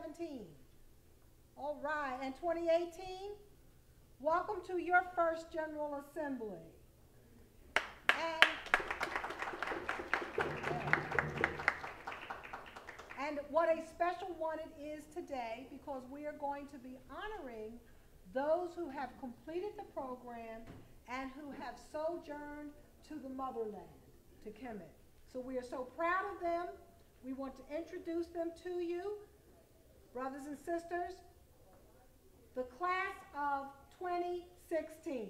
2017. All right, and 2018, welcome to your first General Assembly. And what a special one it is today, because we are going to be honoring those who have completed the program and who have sojourned to the motherland, to Kemet. So we are so proud of them. We want to introduce them to you, brothers and sisters, the class of 2016.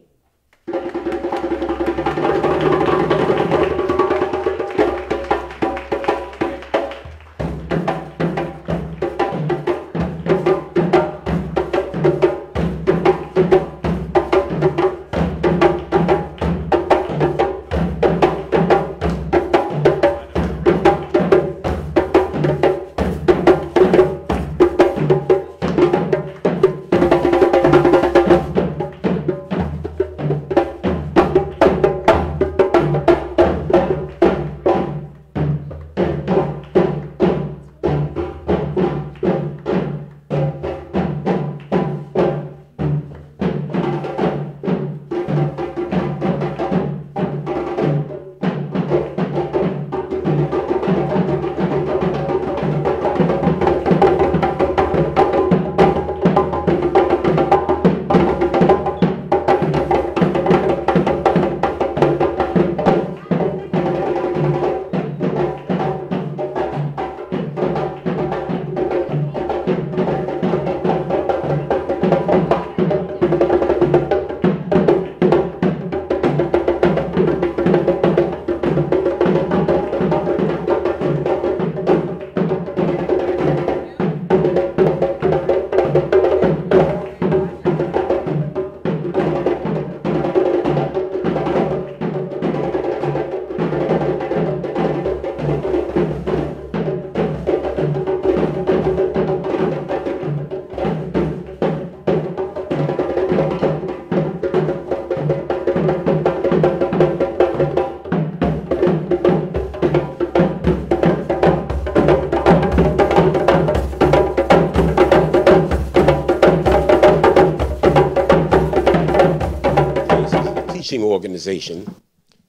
Organization,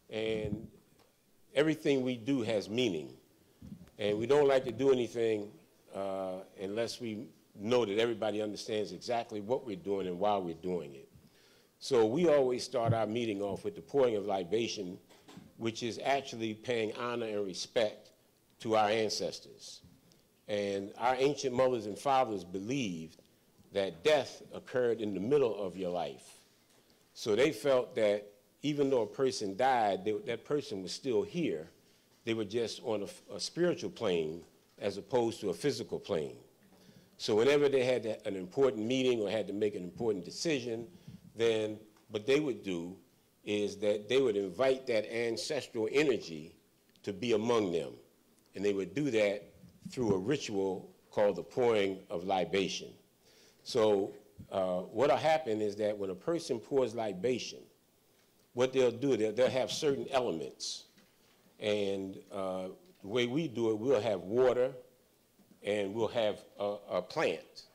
and everything we do has meaning, and we don't like to do anything unless we know that everybody understands exactly what we're doing and why we're doing it. So we always start our meeting off with the pouring of libation, which is actually paying honor and respect to our ancestors. And our ancient mothers and fathers believed that death occurred in the middle of your life. So they felt that even though a person died, that person was still here. They were just on a spiritual plane as opposed to a physical plane. So whenever they had an important meeting or had to make an important decision, then what they would do is that they would invite that ancestral energy to be among them. And they would do that through a ritual called the pouring of libation. So what'll happen is that when a person pours libation, what they'll do, they'll have certain elements. And the way we do it, we'll have water and we'll have a plant.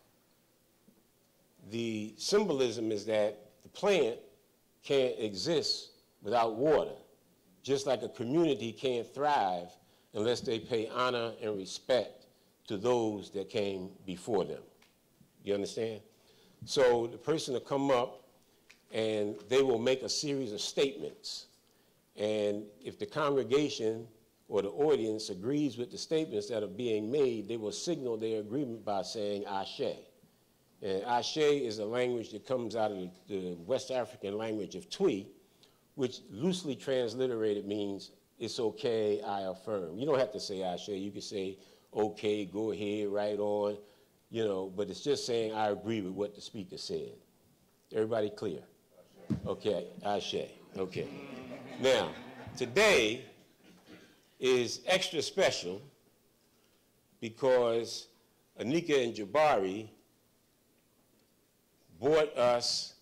The symbolism is that the plant can't exist without water, just like a community can't thrive unless they pay honor and respect to those that came before them. You understand? So the person will come up and they will make a series of statements. And if the congregation or the audience agrees with the statements that are being made, they will signal their agreement by saying Ashe. And Ashe is a language that comes out of the West African language of Twi, which loosely transliterated means it's okay, I affirm. You don't have to say Ashe. You can say, okay, go ahead, right on, you know, but it's just saying I agree with what the speaker said. Everybody clear? Okay, Ashe, okay. Now, today is extra special because Anika and Jabari brought us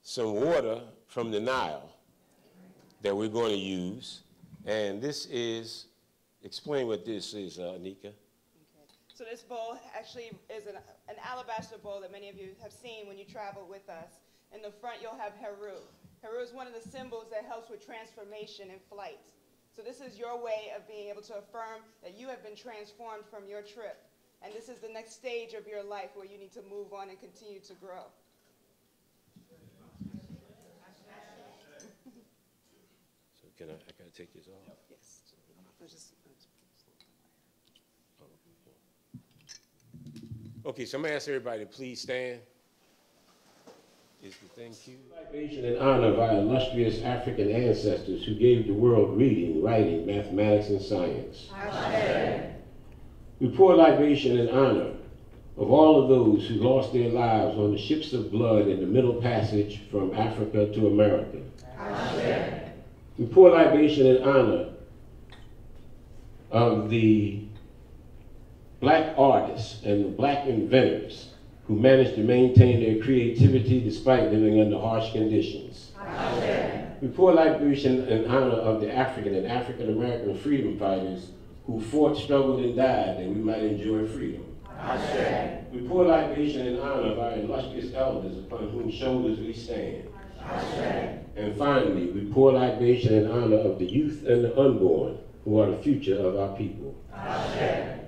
some water from the Nile that we're going to use. And this is, explain what this is, Anika. Okay. So this bowl actually is an alabaster bowl that many of you have seen when you travel with us. In the front, you'll have Heru. Heru is one of the symbols that helps with transformation in flight. So this is your way of being able to affirm that you have been transformed from your trip. And this is the next stage of your life where you need to move on and continue to grow. So I gotta take this off? Yes. Okay, so I'm gonna ask everybody to please stand. Is the thing cute? Libation in honor of our illustrious African ancestors who gave the world reading, writing, mathematics, and science. Ashe. We pour libation in honor of all of those who lost their lives on the ships of blood in the Middle Passage from Africa to America. Ashe. We pour libation in honor of the Black artists and the Black inventors who managed to maintain their creativity despite living under harsh conditions. Amen. We pour libation in honor of the African and African American freedom fighters who fought, struggled, and died that we might enjoy freedom. Amen. We pour libation in honor of our illustrious elders upon whose shoulders we stand. Amen. And finally, we pour libation in honor of the youth and the unborn who are the future of our people. Amen.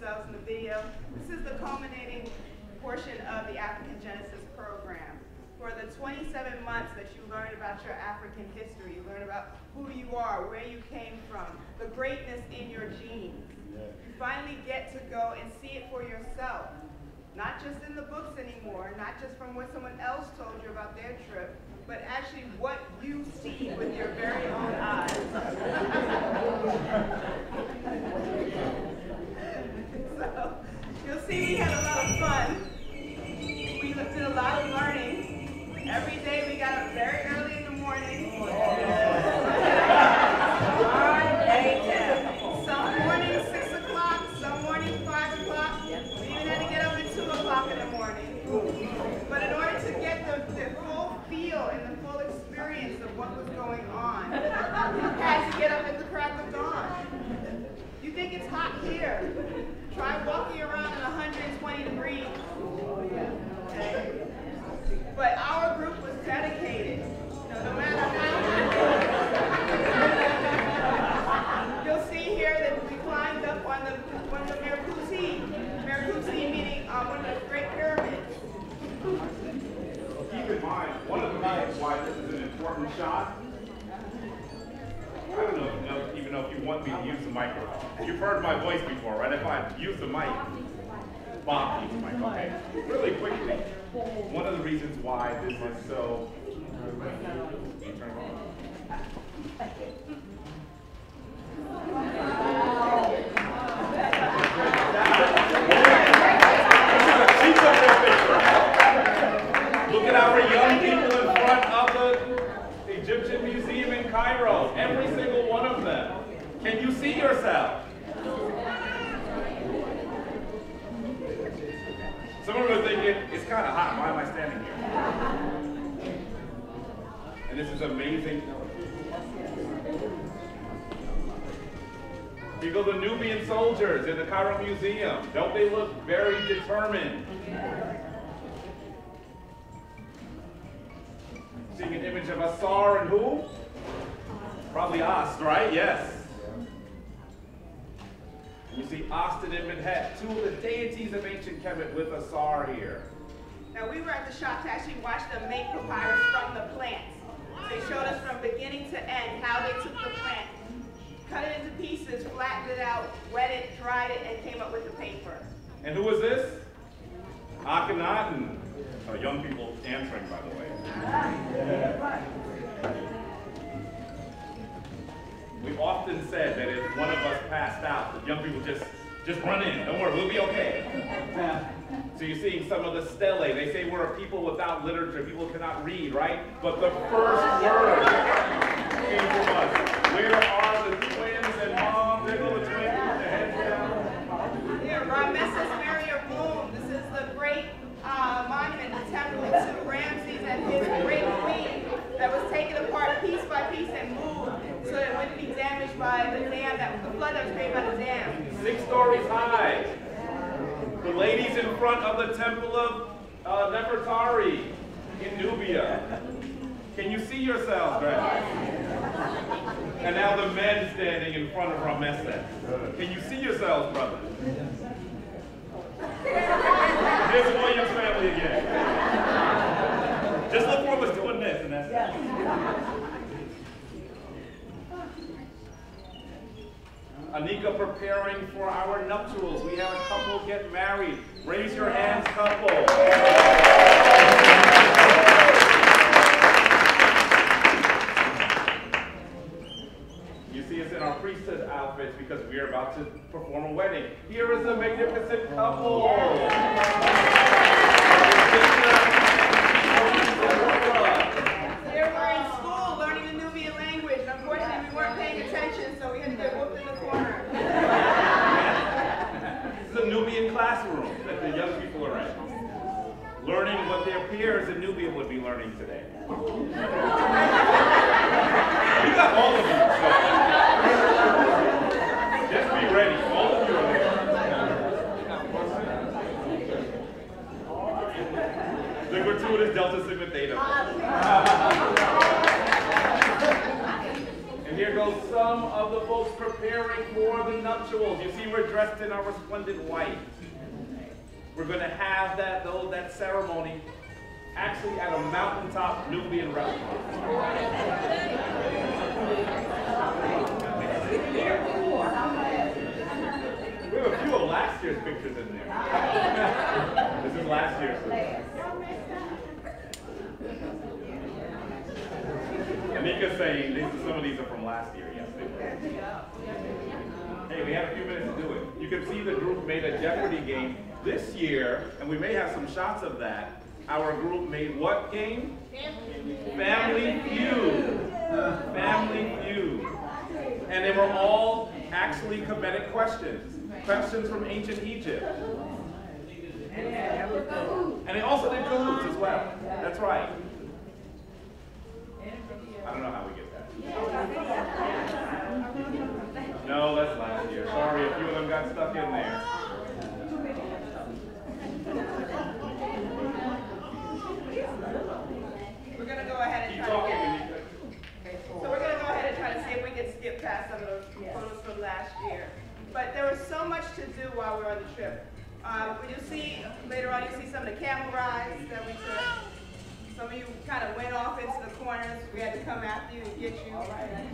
yourselves in the video. This is the culminating portion of the African Genesis program. For the 27 months that you learn about your African history, you learn about who you are, where you came from, the greatness in your genes. You finally get to go and see it for yourself. Not just in the books anymore, not just from what someone else told you about their trip, but actually what you see with your very own eyes. So, you'll see we had a lot of fun. We did a lot of learning. Every day we got up very early in the morning. Some mornings 6 o'clock, some mornings 5 o'clock. We even had to get up at 2 o'clock in the morning. But in order to get the full feel and the full experience of what was going on, you had to get up at the crack of dawn. You think it's hot here? Try walking around in 120 degrees. Okay. But our group was dedicated. No matter how. You'll see here that we climbed up on one of the Merkusi meaning one of the Great Pyramids. Keep in mind, one of the reasons why this is an important shot, I don't know, even know if you want me to use the microphone. You've heard my voice before, right? If I use the mic, Bob used the mic, okay. Really quickly, one of the reasons why this is so, can you turn it on? Look at our young people in front of the Egyptian Museum in Cairo. Every single one of them. Can you see yourself? Some of them are thinking, it's kind of hot. Why am I standing here? And this is amazing. Here go the Nubian soldiers in the Cairo Museum. Don't they look very determined? Seeing an image of Asar and who? Probably Ast, right? Yes. You see Ast and Menhet, two of the deities of ancient Kemet with Asar here. Now we were at the shop to actually watch them make papyrus from the plants. They showed us from beginning to end how they took the plant, cut it into pieces, flattened it out, wet it, dried it, and came up with the paper. And who is this? Akhenaten. Young people answering, by the way. We've often said that if one of us passed out, the young people just run in. Don't worry, we'll be okay. So you're seeing some of the stelae. They say we're a people without literature. People cannot read, right? But the first word came from us. Where are the twins and mom? There go the twins with their heads down. Here, Ramesses Meriamun. This is the great monument, the temple to Ramses and his great queen that was taken apart piece by piece and moved so that it wouldn't be damaged by the dam, the flood that was created by the dam. 6 stories high. The ladies in front of the temple of Nefertari in Nubia. Can you see yourselves, Greg? And now the men standing in front of Ramesses. Can you see yourselves, brothers? Here's the Williams family again. Just look for us doing this, and that's it. Anika preparing for our nuptials. We have a couple get married. Raise your hands, couple. You see us in our priesthood outfits because we are about to perform a wedding. Here is a magnificent couple. Here we're in school learning the Nubian language, and unfortunately we weren't paying attention, so we had to get whooped in the corner. This is a Nubian classroom that the young people are in, learning what their peers in Nubia would be learning today. You got all of you. So just be ready. All of you are there. The gratuitous Delta Sigma Theta. And here goes some of the folks preparing for the nuptials. You see we're dressed in our resplendent white. We're going to have that ceremony actually at a mountaintop Nubian restaurant. We have a few of last year's pictures in there. This is last year's picture. Anika's saying some of these are from last year, yes. Hey, we had a few minutes to do it. You can see the group made a Jeopardy game this year, and we may have some shots of that. Our group made what game? Family Feud. Family Feud. And they were all actually Kemetic questions. Questions from ancient Egypt. And they also did cahoots as well. That's right. I don't know how we get that. No, that's last year. Sorry, a few of them got stuck in there. We're going to go ahead and try to So we're going to go ahead and try to see if we can skip past some of those photos from last year. But there was so much to do while we were on the trip. When you see, later on, you see some of the camel rides that we took. Some of you kind of went off into the corners. We had to come after you and get you.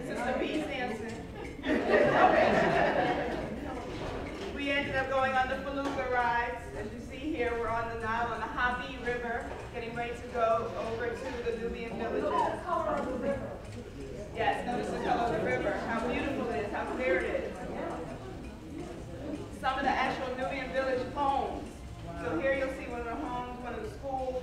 Sister B. Sampson. We ended up going on the Felucca rides. As you see here, we're on the Nile on the Habi River, getting ready to go over to the Nubian villages. Notice the color of the river. Yes, notice the color of the river, how beautiful it is, how clear it is. Some of the actual Nubian village homes. So here you'll see one of the homes, one of the schools.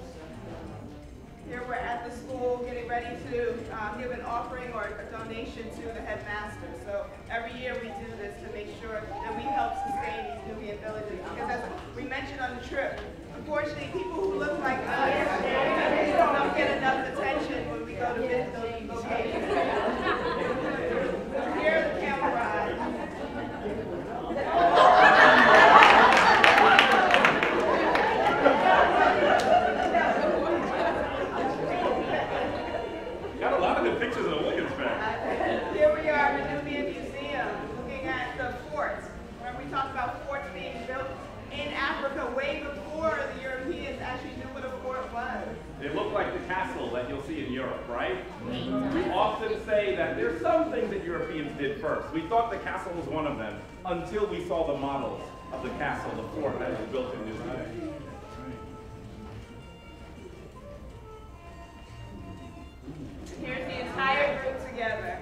Here we're at the school getting ready to give an offering or a donation to the headmaster. So every year we do this to make sure that we help sustain these Nubian villages. Because as we mentioned on the trip, unfortunately people who look like us don't get enough attention when we go to visit those locations. Here are the camel rides. Pictures of Williamsburg. Here we are at the Nubian Museum, looking at the forts, where we talk about forts being built in Africa way before the Europeans actually knew what a fort was. They look like the castle that you'll see in Europe, right? We often say that there's some things that Europeans did first. We thought the castle was one of them until we saw the models of the castle, the fort that was built in Nubia. Here's the entire group together.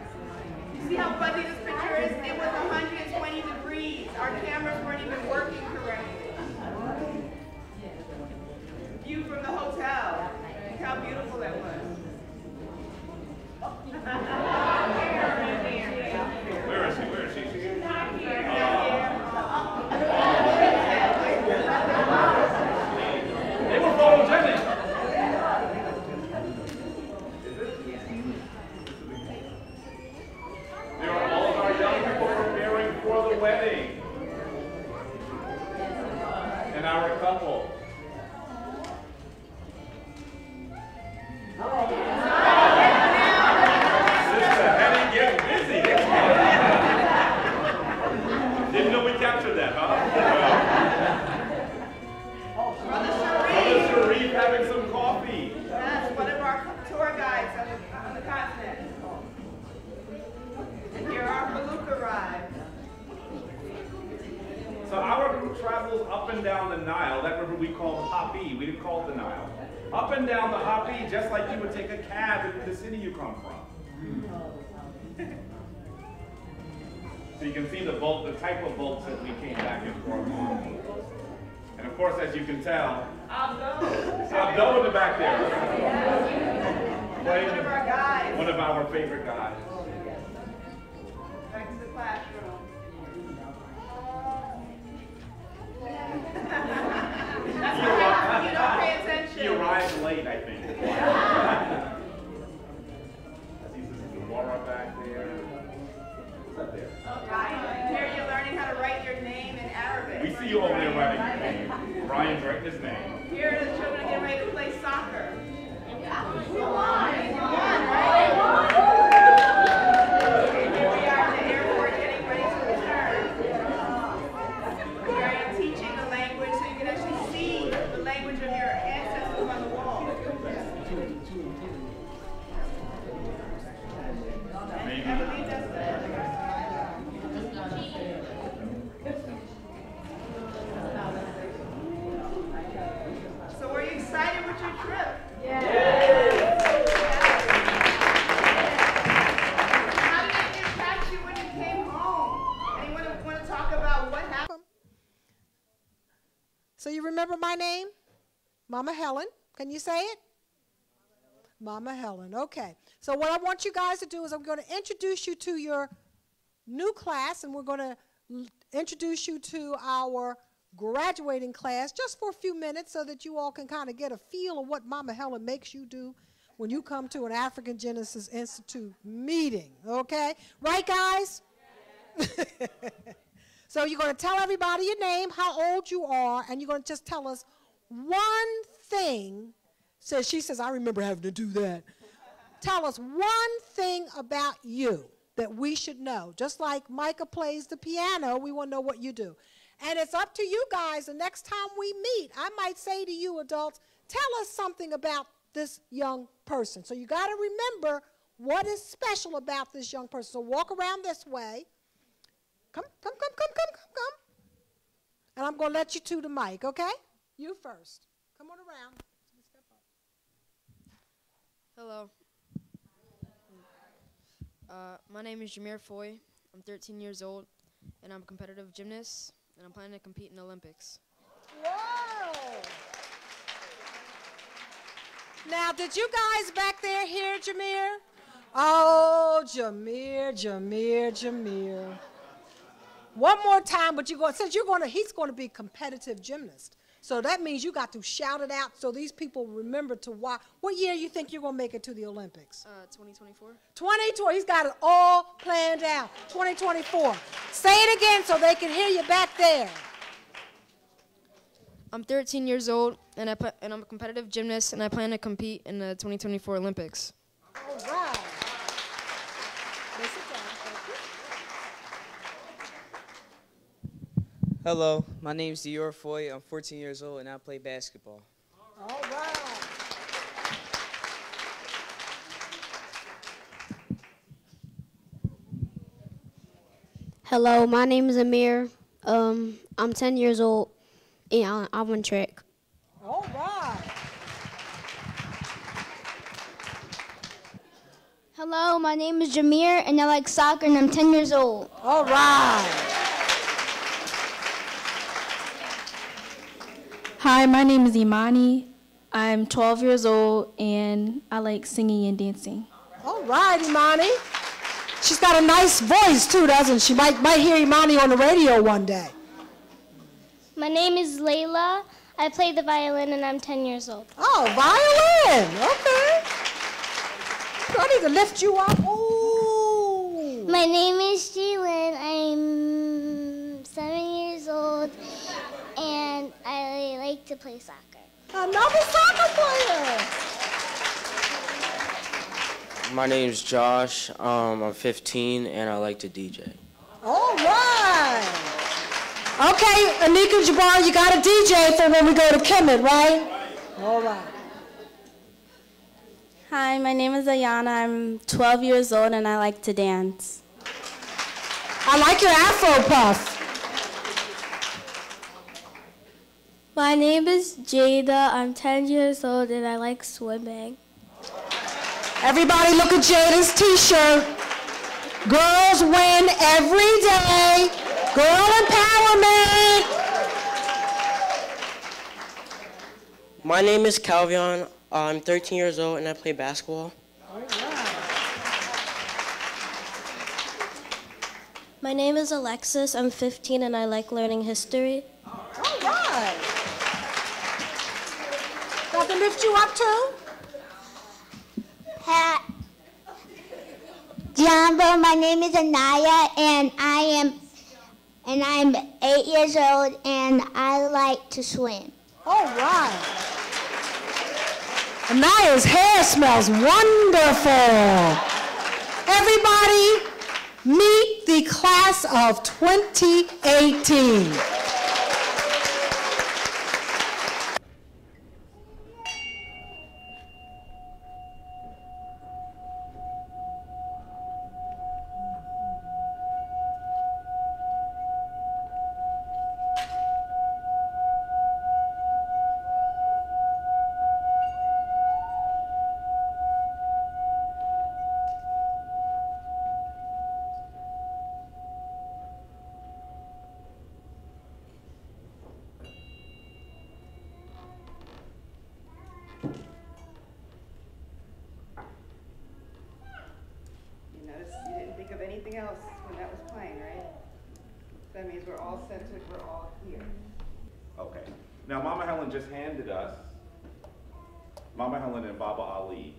You see how fuzzy this picture is? It was 120 degrees. Our cameras weren't even working correctly. View from the hotel. Look how beautiful that was. Where is she? Where is she? They were photogenic. There are all of our young people preparing for the wedding. And our couple. Sister, Henny getting busy. Didn't know we captured that, huh? Brother Sharif having some coffee. That's one of our tour guides on the continent. And here are our Felucca rides. circles up and down the Nile. That river we called Hapi. We didn't call it the Nile. Up and down the Hapi, just like you would take a cab in the city you come from. So you can see the type of boats that we came back and forth on. And of course, as you can tell, Abdo in the back there. One of our guys. One of our favorite guys. Back to the classroom. That's what happens when you don't pay attention. He arrived late, I think. Laura back there. Who's up there? Ryan, here you're learning how to write your name in Arabic. We see you over there writing your name. Brian's writing his name. Here the children are getting ready to play soccer. Here we are at the airport getting ready to return. We are teaching the language so you can actually see the language of your ancestors on the wall. I believe that's So are you excited with your trip? Yeah. How did it impact you when you came home? Anyone want to talk about what happened? So you remember my name? Mama Helen. Can you say it? Mama Helen. Okay. So what I want you guys to do is I'm going to introduce you to your new class, and we're going to introduce you to our graduating class just for a few minutes so that you all can kind of get a feel of what Mama Helen makes you do when you come to an African Genesis Institute meeting. Okay? Right, guys? Yes. So you're going to tell everybody your name, how old you are, and you're going to just tell us one thing. She says, I remember having to do that. Tell us one thing about you that we should know. Just like Micah plays the piano, we want to know what you do. And it's up to you guys. The next time we meet, I might say to you adults, tell us something about this young person. So you got to remember what is special about this young person. So walk around this way. Come. And I'm going to let you to the mic, okay? You first. Come on around. Hello. My name is Jameer Foy. I'm 13 years old, and I'm a competitive gymnast, and I'm planning to compete in the Olympics. Whoa! Now, did you guys back there hear Jameer? Oh, Jameer. One more time, but he's going to be competitive gymnast. So that means you got to shout it out so these people remember to watch. What year you think you're going to make it to the Olympics? 2024. 2020. He's got it all planned out. 2024. Say it again so they can hear you back there. I'm 13 years old, and I'm a competitive gymnast, and I plan to compete in the 2024 Olympics. All right. Hello, my name is Dior Foy. I'm 14 years old and I play basketball. All right. Hello, my name is Amir. I'm 10 years old and I run track. All right. Hello, my name is Jameer and I like soccer and I'm 10 years old. All right. Hi, my name is Imani. I'm 12 years old, and I like singing and dancing. All right, Imani. She's got a nice voice, too, doesn't she? Might hear Imani on the radio one day. My name is Layla. I play the violin, and I'm 10 years old. Oh, violin. Okay. I need to lift you up. Ooh. My name is Sheelin. I'm 7 years old, and I like to play soccer. Another soccer player. My name's Josh. I'm 15 and I like to DJ. All right. Okay, Anika Jabbar, you got a DJ for when we go to Kemet, right? All right. Hi, my name is Ayana. I'm 12 years old, and I like to dance. I like your Afro puff. My name is Jada. I'm 10 years old and I like swimming. Everybody look at Jada's t-shirt. Girls win every day. Girl empowerment. My name is Calvion. I'm 13 years old and I play basketball. My name is Alexis. I'm 15 and I like learning history. All right. Got to lift you up too? Jumbo, my name is Anaya, and I'm 8 years old, and I like to swim. All right. Anaya's hair smells wonderful. Everybody, meet the class of 2018. You notice you didn't think of anything else when that was playing, right? That means we're all centered, we're all here. Okay. Now, Mama Helen just handed us, Mama Helen and Baba Ali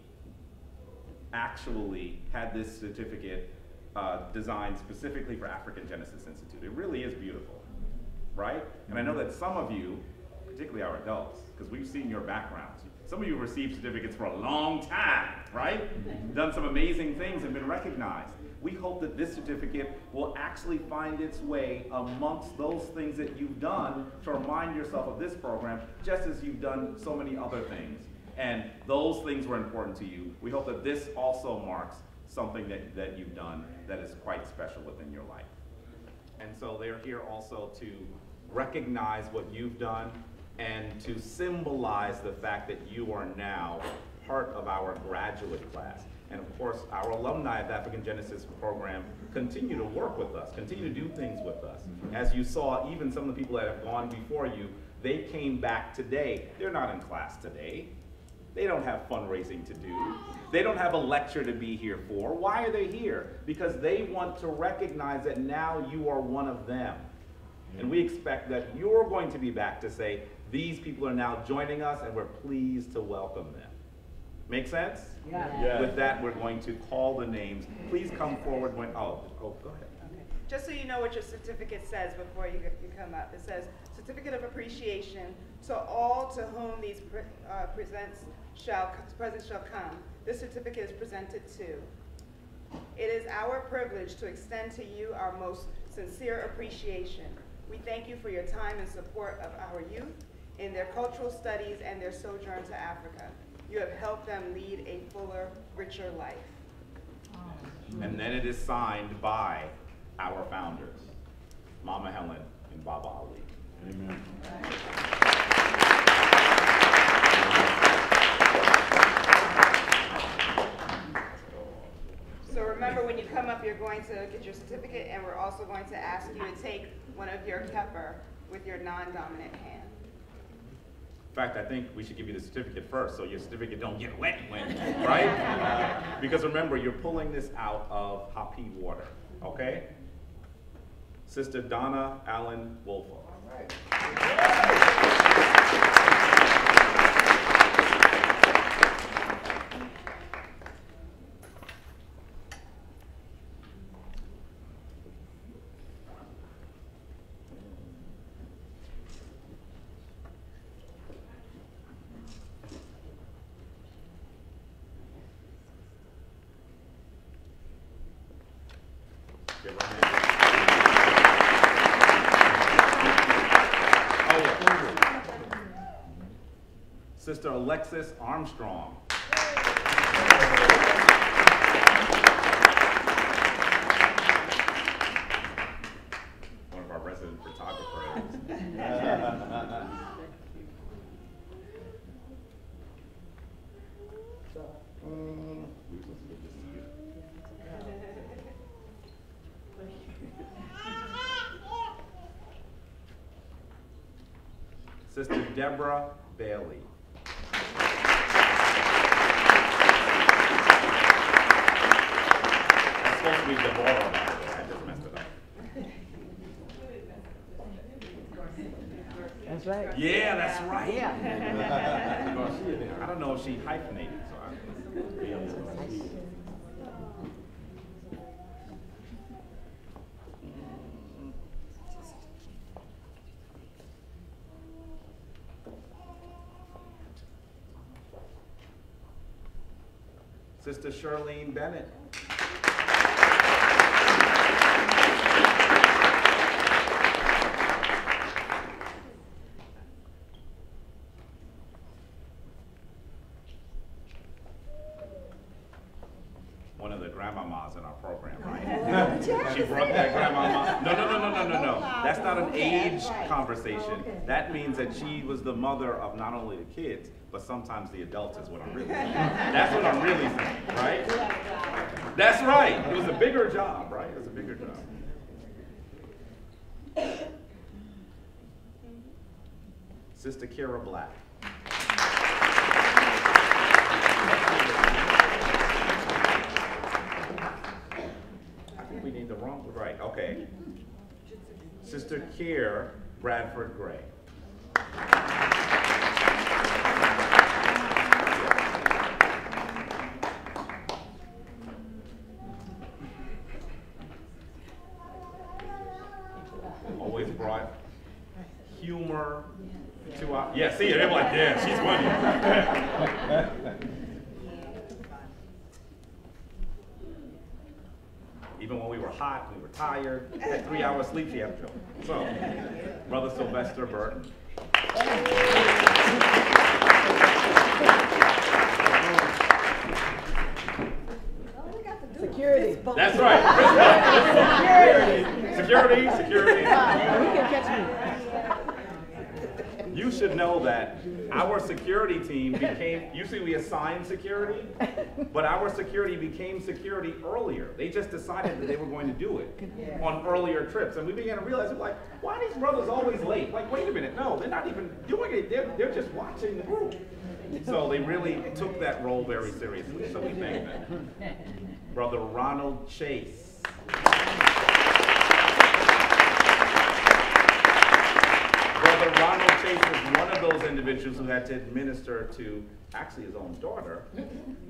actually had this certificate designed specifically for African Genesis Institute. It really is beautiful, right? And I know that some of you, particularly our adults, because we've seen your backgrounds, some of you received certificates for a long time, right? Done some amazing things and been recognized. We hope that this certificate will actually find its way amongst those things that you've done to remind yourself of this program, just as you've done so many other things. And those things were important to you. We hope that this also marks something that you've done that is quite special within your life. And so they're here also to recognize what you've done and to symbolize the fact that you are now part of our graduate class. And of course, our alumni of the African Genesis program continue to work with us, continue to do things with us. As you saw, even some of the people that have gone before you, they came back today. They're not in class today. They don't have fundraising to do. They don't have a lecture to be here for. Why are they here? Because they want to recognize that now you are one of them. And we expect that you're going to be back to say, these people are now joining us and we're pleased to welcome them. Make sense? Yeah. With that, we're going to call the names. Please come forward when, go ahead. Okay. Just so you know what your certificate says before you come up. It says, Certificate of Appreciation to all to whom these presents shall come. This certificate is presented to. It is our privilege to extend to you our most sincere appreciation. We thank you for your time and support of our youth in their cultural studies and their sojourn to Africa. You have helped them lead a fuller, richer life. And then it is signed by our founders, Mama Helen and Baba Ali. Amen. So remember, when you come up, you're going to get your certificate, and we're also going to ask you to take one of your kepper with your non-dominant hand. In fact, I think we should give you the certificate first, so your certificate don't get wet, right? Because remember, you're pulling this out of Hapi water, okay? Sister Donna Allen Wolfo. All right. Sister Alexis Armstrong. One of our resident photographers. Sister Deborah Bailey. That's supposed to be Deborah, by the way. I just messed it up. That's right. Yeah, that's right. Yeah. Well, I don't know if she hyphenated, so I. Sister Charlene Bennett. One of the grandmamas in our program, right? She brought that grandmama. No. That's not an age conversation. That means that she was the mother of not only the kids, but sometimes the adults is what I'm really saying. That's what I'm really saying, right? That's right. It was a bigger job, right? It was a bigger job. Sister Kira Black. We need the wrong, right, okay. Sister Kier Bradford Gray. Always brought humor to our, yeah, see, they're like, yeah, she's funny. Even when we were hot, we were tired, had 3 hours sleep, she had children. So, Brother Sylvester Burton. Security. That's right. Security. Security. You can catch me. You should know that our security team became, usually we assign security, but our security became security earlier. They just decided that they were going to do it on earlier trips. And we began to realize, like, why are these brothers always late? Like, wait a minute, no, they're not even doing it. They're just watching the group. So they really took that role very seriously, so we thank them. Brother Ronald Chase. Brother Ronald Chase was one of those individuals who had to administer to actually his own daughter,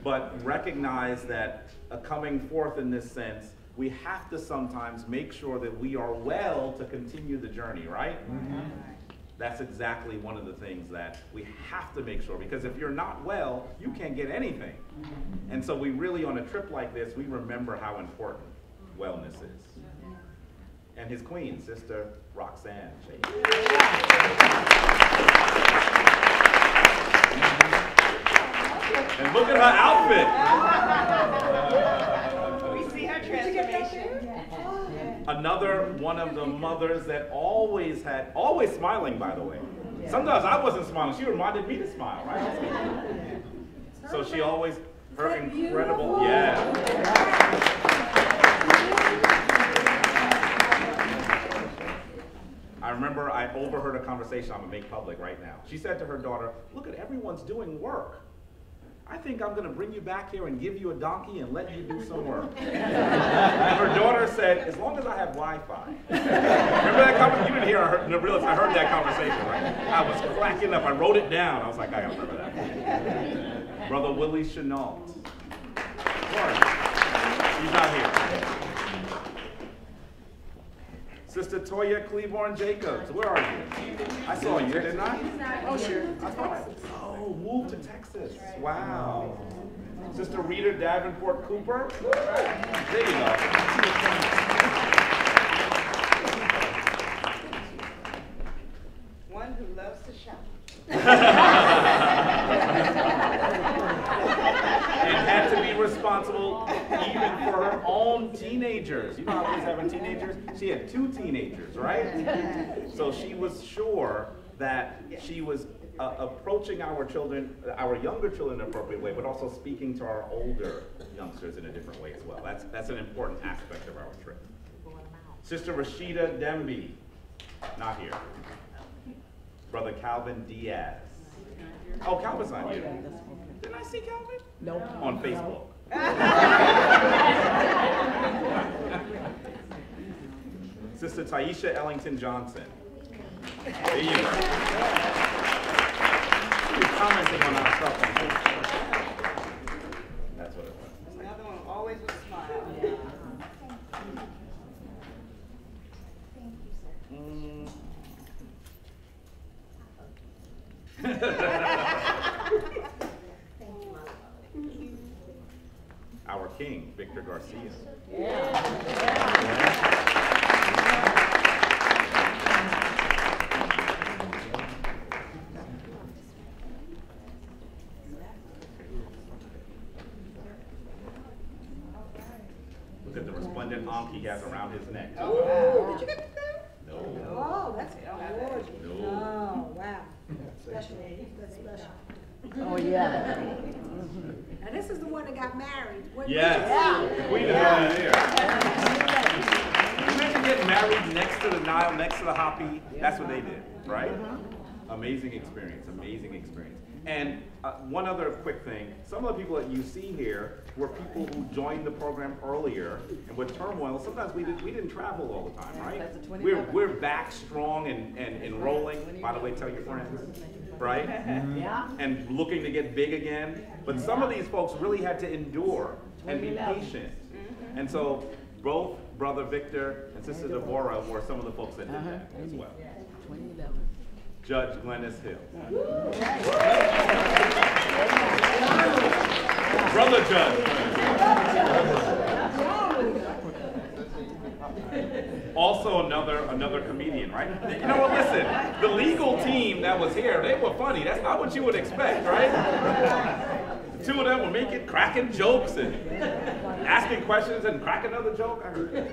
but recognize that coming forth in this sense, we have to sometimes make sure that we are well to continue the journey, right? Mm-hmm. That's exactly one of the things that we have to make sure, because if you're not well, you can't get anything. And so we really, on a trip like this, we remember how important wellness is. And his queen, Sister Roxanne Chase. And look at her outfit. We see her transformation. Another one of the mothers that always smiling, by the way. Sometimes I wasn't smiling. She reminded me to smile, right? So she always, her incredible, yeah. I remember I overheard a conversation I'm gonna make public right now. She said to her daughter, look at everyone's doing work. I think I'm gonna bring you back here and give you a donkey and let you do some work. And her daughter said, as long as I have Wi-Fi. Remember that conversation? You didn't hear, I heard that conversation, right? I was cracking up, I wrote it down. I was like, I gotta remember that. Brother Willie Chenault. Where are you? He's not here. Sister Toya Cleaborn Jacobs, where are you? I saw you, didn't I? Oh, sure. I thought. Oh, moved to Texas. Wow. Sister Rita Davenport Cooper. There you go. One who loves to shop. And had to be responsible even for her own teenagers. You know how kids having teenagers? She had 2 teenagers, right? So she was sure that she was approaching our children, our younger children in an appropriate way, but also speaking to our older youngsters in a different way as well. That's an important aspect of our trip. Sister Rashida Demby, not here. Brother Calvin Diaz. Oh, Calvin's not here. Didn't I see Calvin? No. On Facebook. Sister Taisha Ellington Johnson. There you go. You're commenting on our stuff on Facebook. That's what it was. Another one, always with a smile. Our king, Victor Garcia. Look at the resplendent ankh he has around his neck. Oh, did you get that? No. Oh, that's gorgeous. No. Oh, wow. Special. That's special. Oh, yeah. And this is the one that got married. Yes. The Queen is already there. Can you imagine getting married next to the Nile, next to the Hopi? That's what they did, right? Amazing experience, amazing experience. And one other quick thing, some of the people that you see here were people who joined the program earlier, and with turmoil, sometimes we didn't travel all the time, right? We're back strong and enrolling. By the way, tell your friends, right? Yeah. And looking to get big again. But some of these folks really had to endure and be patient. And so both Brother Victor and Sister Deborah were some of the folks that did that as well. 2011. Judge Glennis Hill. Brother Judge. Also another comedian, right? You know what, listen, the legal team that was here, they were funny. That's not what you would expect, right? The two of them were cracking jokes and asking questions and cracking another joke. I heard it.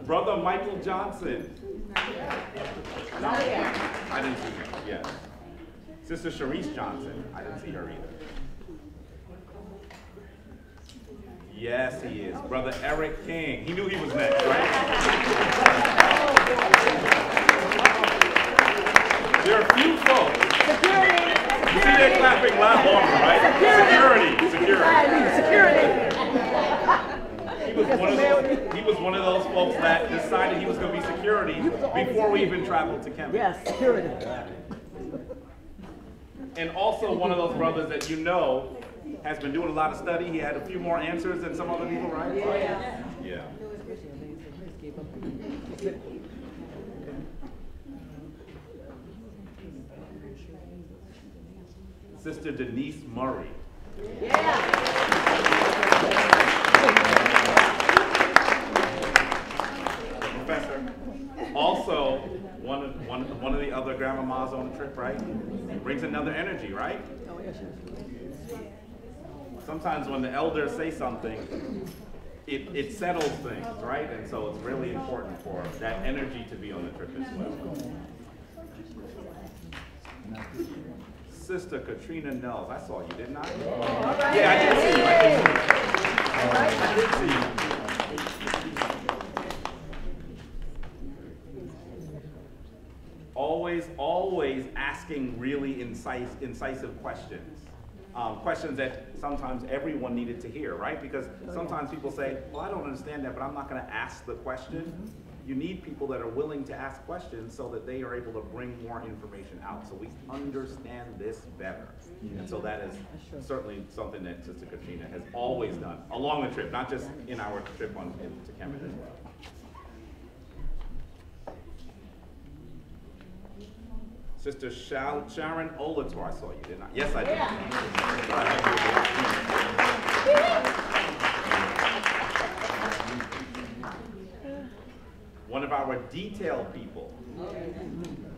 Brother Michael Johnson. No, I didn't see him, yeah. Sister Sharice Johnson, I didn't see her either. Yes, he is. Brother Eric King. He knew he was next, right? There are a few folks. Security. You see they're clapping loud, right? Security. He was one of those folks that decided he was going to be security before we even traveled to Kemet. Yes, security. And also one of those brothers that you know has been doing a lot of study. He had a few more answers than some other people, right? Yeah. Yeah. Sister Denise Murray. Professor. Also, one of the other grandmamas on the trip, right? Brings another energy, right? Sometimes when the elders say something, it settles things, right? And so it's really important for that energy to be on the trip as well. Sister Katrina Nells, I saw you, didn't I? Yeah, I did see you. I did see you. Always asking really incisive questions. Questions that sometimes everyone needed to hear, right? Because sometimes people say, well, I don't understand that, but I'm not going to ask the question. You need people that are willing to ask questions so that they are able to bring more information out so we understand this better. And so that is certainly something that Sister Katrina has always done along the trip, not just in our trip to Kemet as well. Sister Sharon Olator, I saw you, didn't I? Yes, I did. One of our detail people,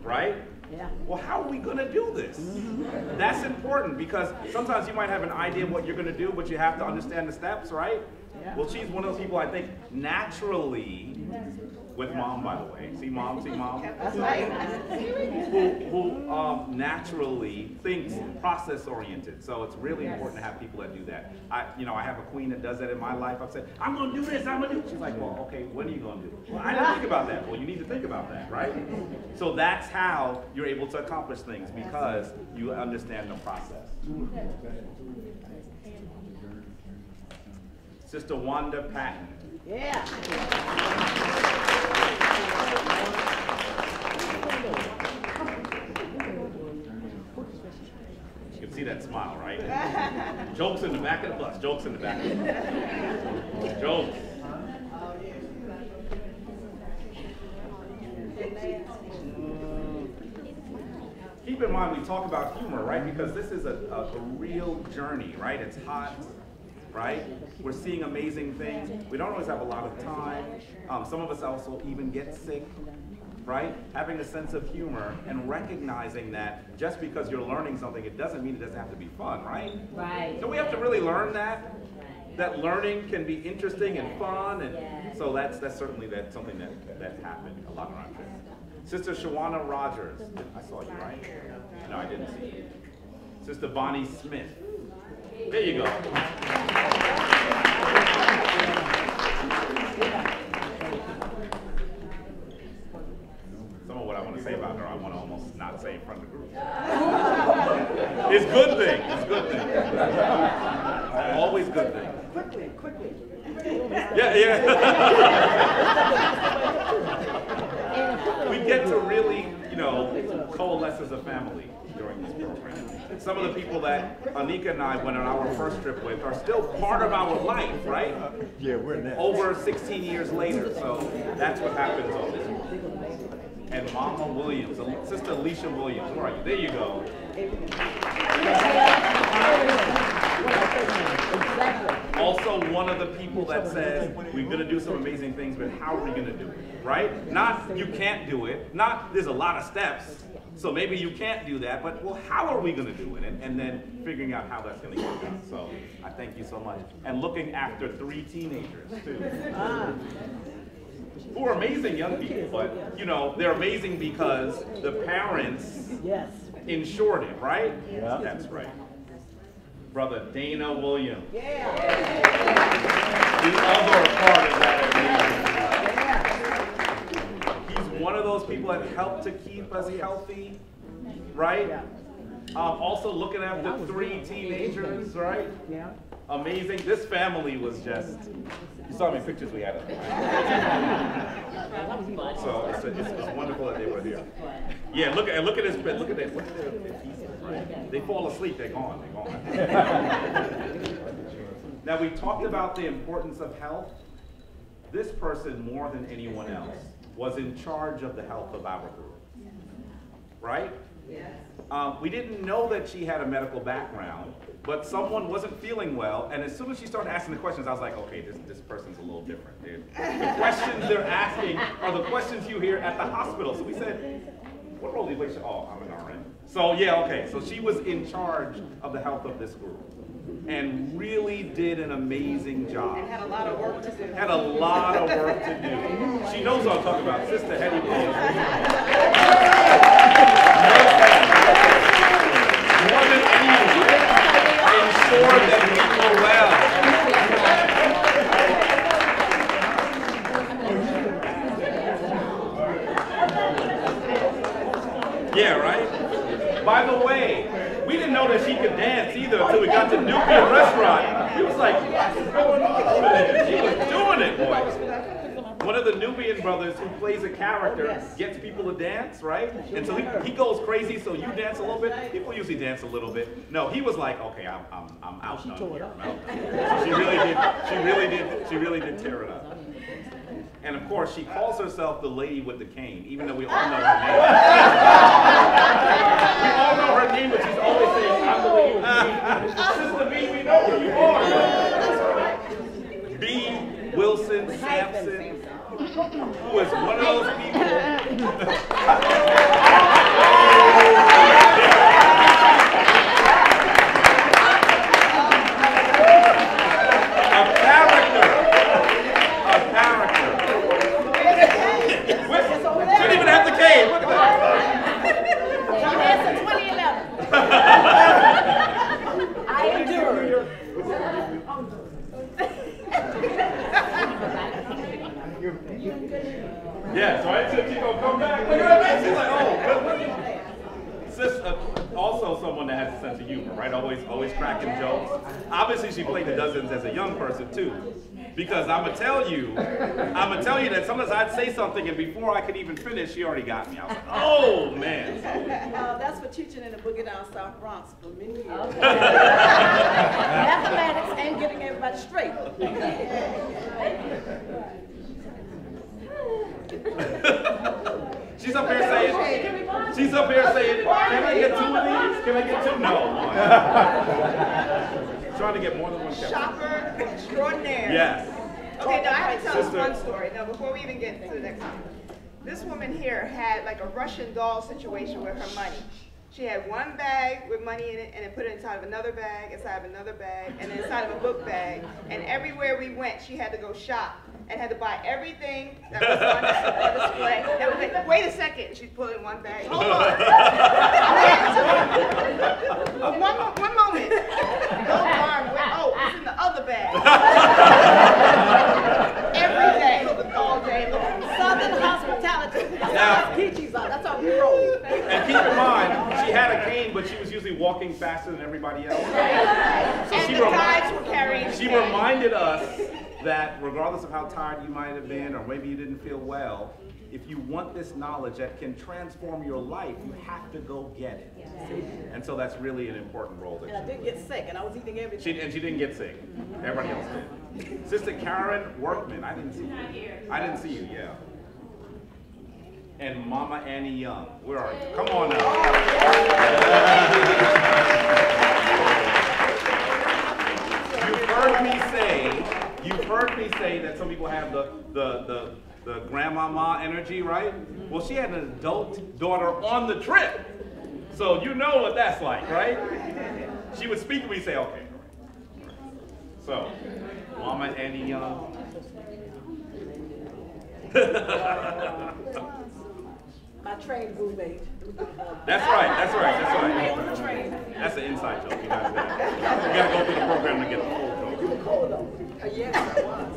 right? Yeah. Well, how are we going to do this? That's important because sometimes you might have an idea of what you're going to do, but you have to understand the steps, right? Yeah. Well, she's one of those people I think naturally, with Mom, by the way. See Mom? That's right. Who who naturally thinks process-oriented. So it's really important to have people that do that. I have a queen that does that in my life. I've said, I'm going to do this, I'm going to do it. She's like, well, okay, what are you going to do? Well, I didn't think about that. Well, you need to think about that, right? So that's how you're able to accomplish things, because you understand the process. Sister Wanda Patton. Yeah. You can see that smile, right? Jokes in the back of the bus. Jokes in the back of the bus. Jokes. Keep in mind, we talk about humor, right? Because this is a real journey, right? It's hot, right? We're seeing amazing things. We don't always have a lot of time. Some of us also even get sick, right? Having a sense of humor and recognizing that just because you're learning something, it doesn't mean it doesn't have to be fun, right? Right. So we have to really learn that learning can be interesting and fun, and so that's certainly something that happened a lot around here. Sister Shawana Rogers, I saw you, right? No, I didn't see you. Sister Bonnie Smith. There you go. Some of what I want to say about her, I want to almost not say in front of the group. It's good thing. It's good thing. Always good thing. Quickly. Yeah. We get to really, coalesce as a family during this program. Some of the people that Anika and I went on our first trip with are still part of our life, right? Yeah, we're next. Over 16 years later, so that's what happens on this. And Mama Williams, Sister Alicia Williams, where are you? There you go. Also one of the people that says, we're going to do some amazing things, but how are we going to do it, right? Not you can't do it, not there's a lot of steps, so maybe you can't do that, but well, how are we going to do it? And then figuring out how that's going to get done. So I thank you so much. And looking after 3 teenagers, too. Who are amazing young people, but, they're amazing because the parents ensured it, right? Yeah. That's right. Brother Dana Williams. Yeah. The other part of that. He's one of those people that helped to keep us healthy, right? Also looking after 3 teenagers, right? Yeah. Amazing. This family was just, you saw how many pictures we had of them. So it's wonderful that they were here. Yeah, look at this. Look at their pieces, right? They fall asleep, they're gone. Now we talked about the importance of health. This person, more than anyone else, was in charge of the health of our group, right? We didn't know that she had a medical background, but someone wasn't feeling well, and as soon as she started asking the questions, I was like, okay, this person's a little different, dude. The questions they're asking are the questions you hear at the hospital. So we said, what role do you play? Oh, I'm an RN. So yeah, okay, so she was in charge of the health of this group and really did an amazing job. And had a lot of work to do. Had a lot of work to do. She knows what I'm talking about. Sister Hetty Williams. More than anyone, ensure that people well. Yeah, right? By the way, we didn't know that she could dance either until we got to the Nubian restaurant. He was like, what's going on over there? She was doing it, boy. One of the Nubian brothers who plays a character gets people to dance, right? And so he goes crazy, so you dance a little bit. People usually dance a little bit. No, he was like, okay, I'm outdone here. I'm outdone. She really did tear it up. And of course, she calls herself the lady with the cane, even though we all know her name. We all know her name, but she's always saying, I'm the lady with the cane. Sister B, we know who you are. B. Wilson Sampson, who is one of those people. She didn't even have the cane. Look at that. also someone that has a sense of humor, right? Always cracking jokes. Obviously, she played the dozens as a young person too, because I'm gonna tell you that sometimes I'd say something and before I could even finish, she already got me. I was like, oh man. That's for teaching in the Boogie Down South Bronx for many years. Mathematics and getting everybody straight. She's up here saying, can I get 2 of these? Can I get 2? No. Trying to get more than one cup. Shopper extraordinaire. Yes. Okay, now I have to tell this one story. Now, before we even get to the next one. This woman here had like a Russian doll situation with her money. She had one bag with money in it, and then put it inside of another bag, inside of another bag, and then inside of a book bag. And everywhere we went, she had to go shop and had to buy everything that was on display. And was like, wait a second, she's pulling one bag. Hold on. one moment. Oh, it's in the other bag. Every day, all day long. Southern hospitality. That's how we roll. And keep in mind, she had a cane, but she was usually walking faster than everybody else. So And the guides were carrying she reminded us that regardless of how tired you might have been, or maybe you didn't feel well, if you want this knowledge that can transform your life, you have to go get it. And so that's really an important role. And I did get sick, and I was eating everything. And she didn't get sick. Everybody else did. Sister Karen Workman, I didn't see you. I didn't see you, yeah. And Mama Annie Young, where are you? Come on now. You've heard me say that some people have the grandmama energy, right? Well, she had an adult daughter on the trip. So you know what that's like, right? She would speak to me and say, okay. So, Mama Annie Young. My train roommate. That's right. That's an inside joke. You gotta go through the program to get the full joke. You were cold though. Yes, I was.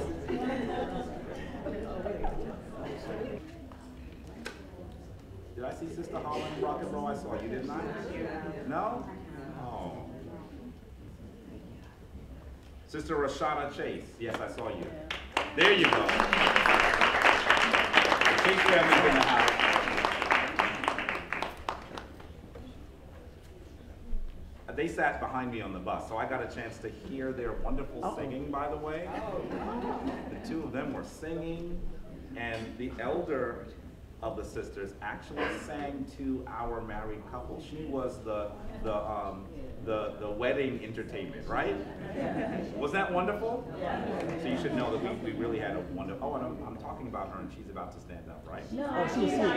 Did I see Sister Holland rock and roll? I saw you, didn't I? No? Oh. Sister Rashada Chase. Yes, I saw you. There you go. The Chase family's in the house. They sat behind me on the bus, so I got a chance to hear their wonderful singing, by the way. The two of them were singing, and the elder of the sisters actually sang to our married couple. She was the wedding entertainment, right? Was that wonderful? So you should know that we really had a wonderful. Oh, and I'm talking about her, and she's about to stand up, right? No, she's not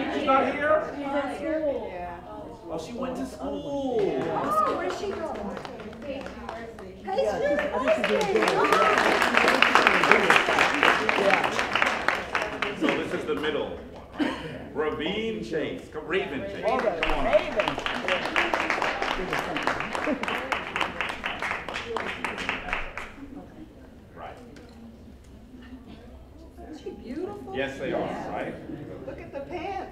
here. She's at school. Yeah. Oh, she went to school. Oh, where's she going? So this is the middle one, right? Raven Chase. Raven Chase. Come on. Right. Is she beautiful? Yes, they are, right? Look at the pants.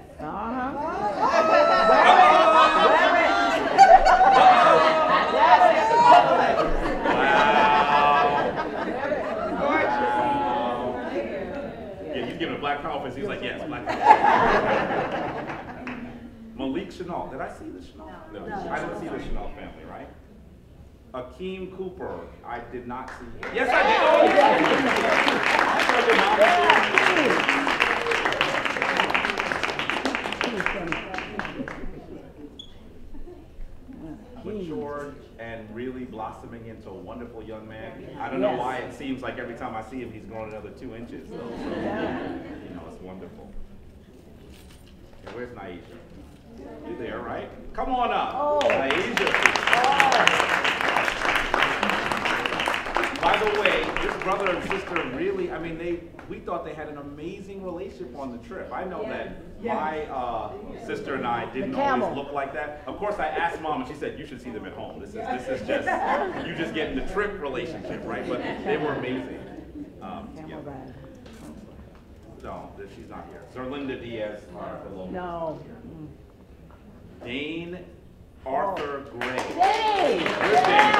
Yeah, he's giving a black power face. He's like, yes, black power. Malik Chenault. Did I see the Chenault? No. I didn't see the Chenault family, right? Akeem Cooper. I did not see him. Yes, I did. Oh, matured and really blossoming into a wonderful young man. I don't know why it seems like every time I see him, he's grown another 2 inches. So, it's wonderful. And where's Naisha? You're there, right? Come on up. Naisha. By the way, this brother and sister really, we thought they had an amazing relationship on the trip. I know that my sister and I didn't always look like that. Of course, I asked Mom, and she said, you should see them at home. This is just, you just getting the trip relationship, right? But they were amazing together. No, she's not here. Zerlinda Diaz, our alone. No. Dane Arthur Gray. Yay! Where's Jamie?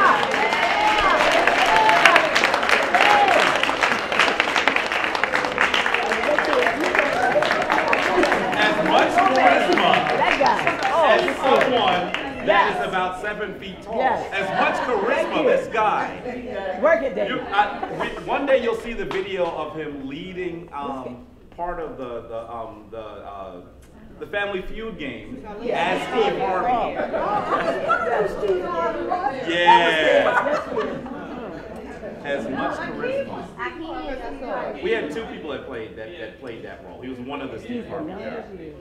As much charisma as someone that is about 7 feet tall. As much charisma, this guy. Work it, David. One day you'll see the video of him leading part of the Family Feud game as Steve Harvey. Yeah. As much charisma. We had 2 people that played that role. He was one of the Steve Harvey characters.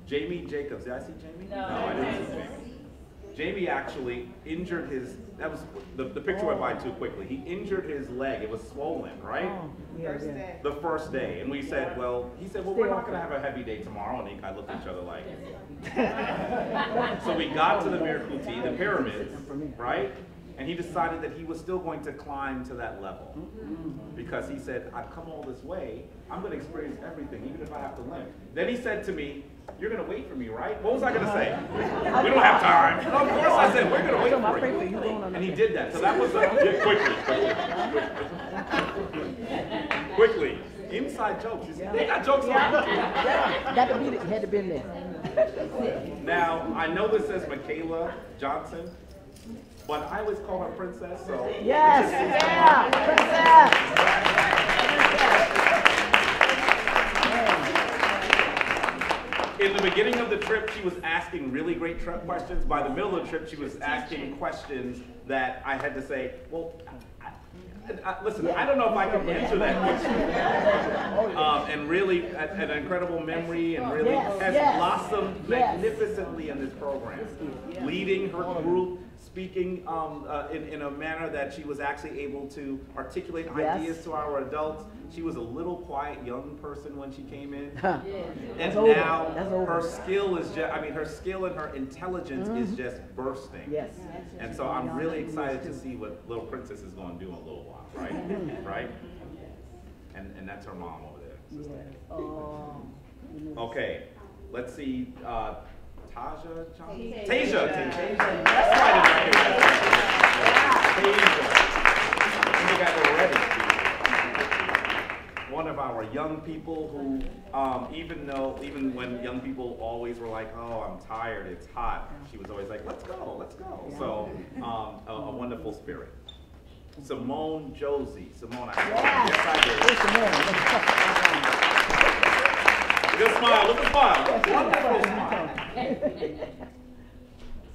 Jamie Jacobs. Did I see Jamie? No, I didn't see Jamie. Jamie actually injured his, that was, the picture went by too quickly. He injured his leg. It was swollen, right? First day. The first day. And we said, well, he said, well, we're not going to have a heavy day tomorrow. And he kind of looked at each other like. So we got to the Mirkuti, the pyramids, right? And he decided that he was still going to climb to that level. Because he said, I've come all this way. I'm going to experience everything, even if I have to limp. Then he said to me, you're going to wait for me, right? What was I going to say? We don't have time. Of course I said, we're going to wait for you. And he did that. So that was quickly. Inside jokes. They got jokes on That had to be there. Now, I know this says Michaela Johnson, but I always call her Princess, so. Yes, In the beginning of the trip, she was asking really great questions. By the middle of the trip, she was asking questions that I had to say, well, listen, I don't know if I can answer that question. And really, an incredible memory, and really has blossomed magnificently in this program. Leading her group, speaking in a manner that she was actually able to articulate ideas to our adults. She was a little quiet young person when she came in. And now her skill is just, I mean, her skill and her intelligence is just bursting. Yes. And so I'm really excited to see what Little Princess is going to do in a little while, right? Right? And that's her mom over there. Sister. Okay, let's see. Tasia Johnson? Tasia. That's right. Tasia. I think I already. One of our young people who, even when young people always were like, oh, I'm tired, it's hot, she was always like, let's go, let's go. So, a wonderful spirit. Simone Josie. Simone, yes, I did. Good smile, look at the smile. Wonderful smile.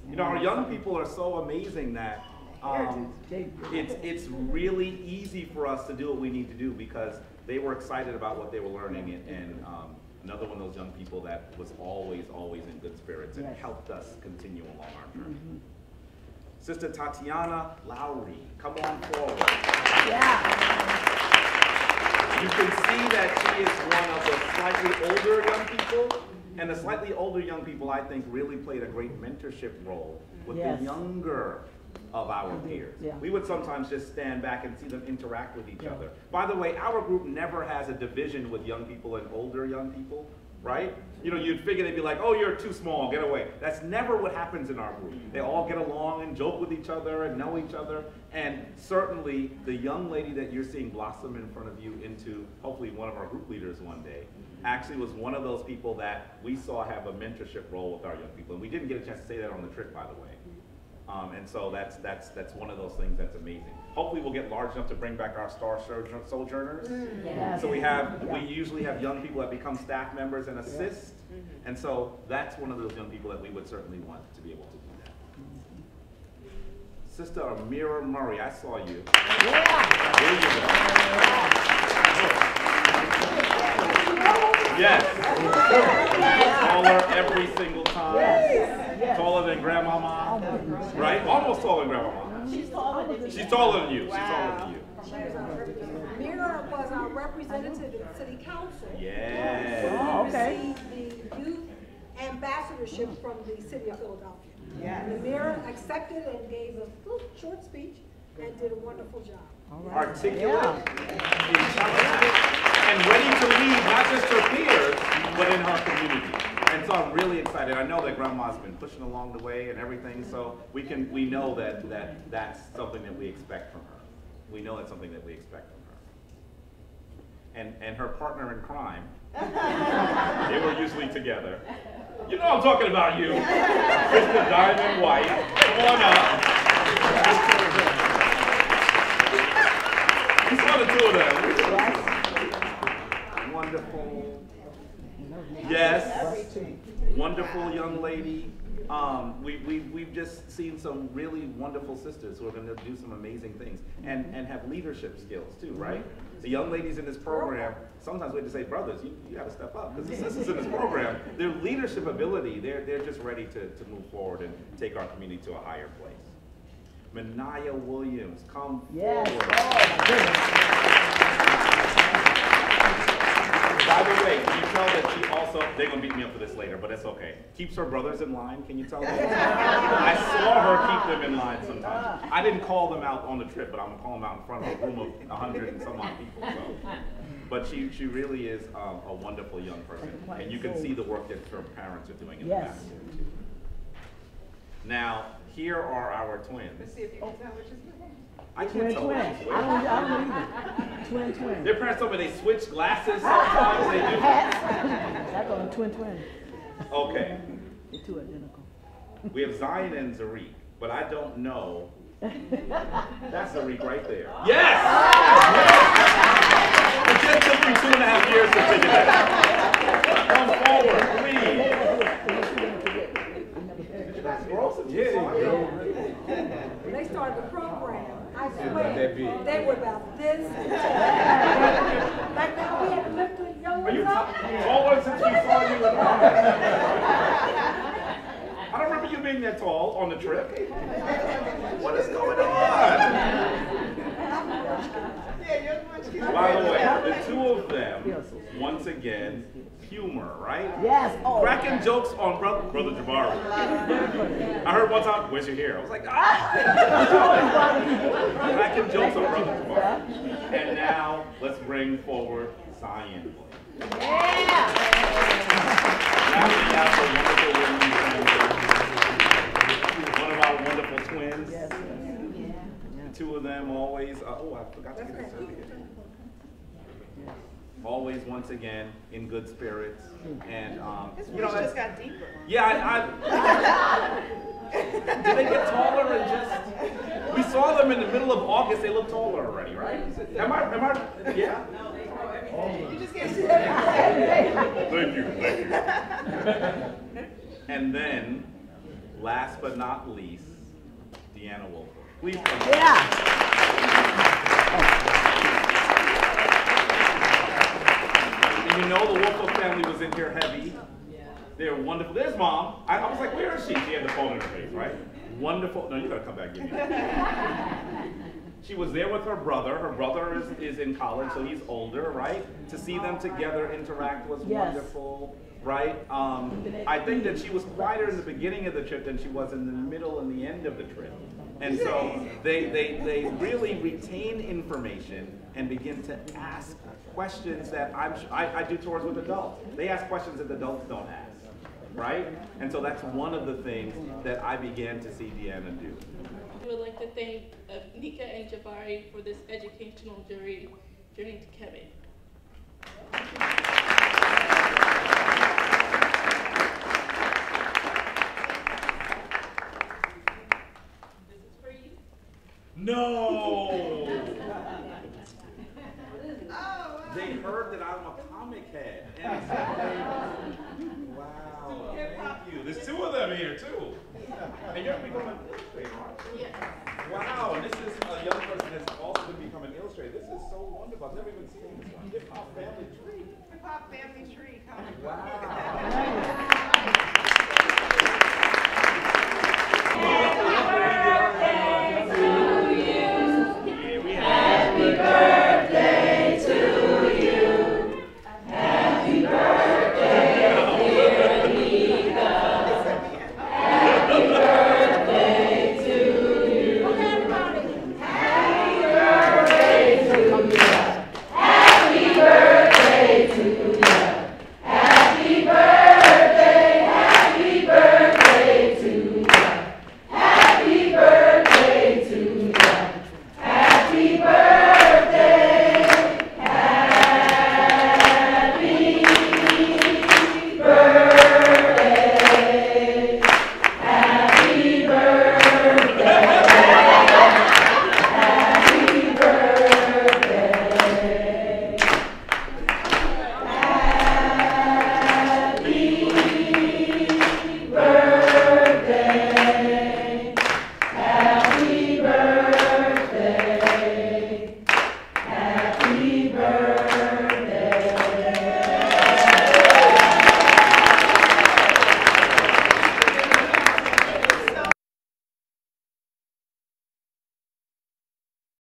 You know, our young people are so amazing that it's really easy for us to do what we need to do because they were excited about what they were learning, and another one of those young people that was always in good spirits and helped us continue along our journey. Sister Tatiana Lowry, come on forward. You can see that she is one of the slightly older young people, and the slightly older young people, I think, really played a great mentorship role with the younger of our peers. We would sometimes just stand back and see them interact with each other. By the way, our group never has a division with young people and older young people, right? You know, you'd figure they'd be like, oh, you're too small, get away. That's never what happens in our group. They all get along and joke with each other and know each other. And certainly the young lady that you're seeing blossom in front of you into hopefully one of our group leaders one day actually was one of those people that we saw have a mentorship role with our young people. And we didn't get a chance to say that on the trip, by the way. And so that's one of those things that's amazing. Hopefully we'll get large enough to bring back our Star Sojourners. So we usually have young people that become staff members and assist. And so that's one of those young people that we would certainly want to be able to do that. Sister Amira Murray, I saw you. There you go. Yes. Taller every single time. Taller than Grandmama. Right? Almost taller than Grandmama. She's taller than you. She's taller than you. She's taller than you. Mira was our representative at City Council. Yeah. Received the youth ambassadorship from the city of Philadelphia. And Mira accepted and gave a little short speech and did a wonderful job. Articulate, intelligent, and ready to lead not just her peers, but in her community. And so I'm really excited. I know that Grandma's been pushing along the way and everything, so we know that that's something that we expect from her. We know that's something that we expect from her. And her partner in crime, they were usually together. You know I'm talking about you. Sister Diamond White. Come on up. You saw the two of them. Wonderful. Yes. Wonderful young lady. We've just seen some really wonderful sisters who are going to do some amazing things and have leadership skills too, right? The young ladies in this program, sometimes we have to say, brothers, you got to step up, because the sisters in this program, their leadership ability, they're just ready to move forward and take our community to a higher place. Manaya Williams, come forward. By the way, can you tell that she also, they're going to beat me up for this later, but it's okay. Keeps her brothers in line, can you tell them? I saw her keep them in line sometimes. I didn't call them out on the trip, but I'm going to call them out in front of a room of 100 and some odd people. So. But she really is a wonderful young person. And you can see the work that her parents are doing in the back. Now, here are our twins. Let's see if you can tell which is which. I can't tell which is which. I don't either. Twin. Their parents told me they switch glasses sometimes. They do. I call them twin. Okay. They're two identical. We have Zion and Zarik, but I don't know. That's Zarik right there. Yes! It just took me 2.5 years to figure that out. Come forward, please. When they started the program, I swear, they were about this. Like now we had to lift the young Are you ones up. taller since we saw you in I don't remember you being that tall on the trip. What is going on? By the way, the two of them, once again, humor, right? Yes. Oh. Cracking jokes on Brother Jabari. I heard one time, where's your hair? I was like, ah! Cracking jokes on Brother Jabari. And now, let's bring forward Zion. Yeah. Now we have the wonderful one of our wonderful twins. Yes. The two of them always, oh, I forgot to get this over here. Always, once again, in good spirits, and You know, just got deeper. yeah, did they get taller and just? We saw them in the middle of August. They look taller already, right? Am I? Yeah. You just can't Thank you. And then, last but not least, Deanna Wolfer. Please come. Yeah. And you know the Wolfer family was in here heavy. They're wonderful. There's Mom. I was like, where is she? She had the phone in her face, right? Wonderful. No, you gotta come back and give me that. She was there with her brother. Her brother is in college, so he's older, right? To see them together interact was wonderful, right? I think that she was quieter in the beginning of the trip than she was in the middle and the end of the trip. And so they really retain information and begin to ask questions that I do tours with adults. They ask questions that adults don't ask, right? And so that's one of the things that I began to see Deanna do. We would like to thank Nika and Jabari for this educational journey to Kevin. This is for you. No! They heard that I'm a comic head. Wow, thank you. There's two of them here, too. And you're becoming an illustrator, aren't you? Yes. Wow, and this is a young person that's also going to become an illustrator. This is so wonderful. I've never even seen this one. Hip Hop Family Tree. Hip Hop Family Tree. Wow.